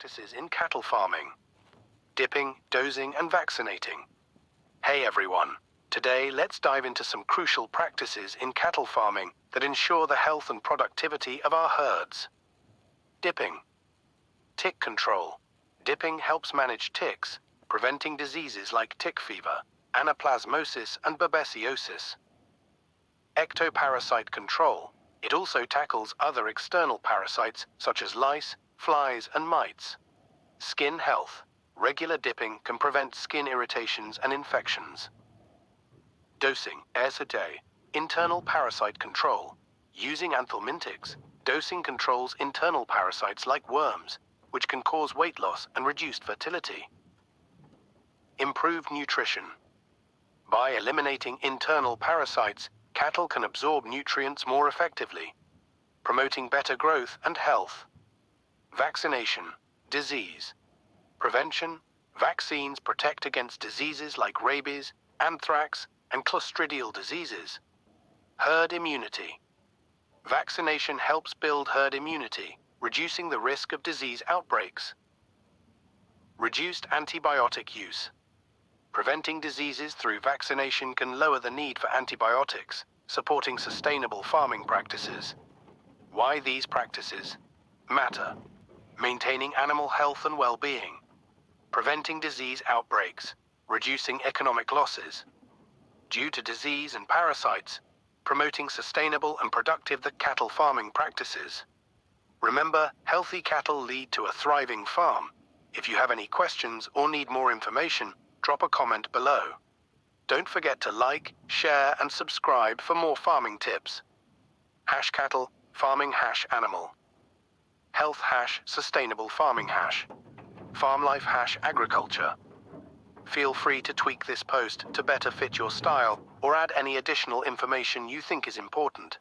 practices in cattle farming: dipping, dosing, and vaccinating. Hey everyone! Today, let's dive into some crucial practices in cattle farming that ensure the health and productivity of our herds. Dipping. Tick control. Dipping helps manage ticks, preventing diseases like tick fever, anaplasmosis, and babesiosis. Ectoparasite control. It also tackles other external parasites such as lice, flies, and mites. Skin health. Regular dipping can prevent skin irritations and infections. Dosing, twice a day. Internal parasite control. Using anthelmintics, dosing controls internal parasites like worms, which can cause weight loss and reduced fertility. Improved nutrition. By eliminating internal parasites, cattle can absorb nutrients more effectively, promoting better growth and health. Vaccination, disease. Prevention. Vaccines protect against diseases like rabies, anthrax, and clostridial diseases. Herd immunity. Vaccination helps build herd immunity, reducing the risk of disease outbreaks. Reduced antibiotic use. Preventing diseases through vaccination can lower the need for antibiotics, supporting sustainable farming practices. Why these practices matter: maintaining animal health and well-being, preventing disease outbreaks, reducing economic losses due to disease and parasites, promoting sustainable and productive cattle farming practices. Remember, healthy cattle lead to a thriving farm. If you have any questions or need more information, drop a comment below. Don't forget to like, share, and subscribe for more farming tips. #cattle, farming #animal. Health #sustainable farming farm life #agriculture. Feel free to tweak this post to better fit your style or add any additional information you think is important.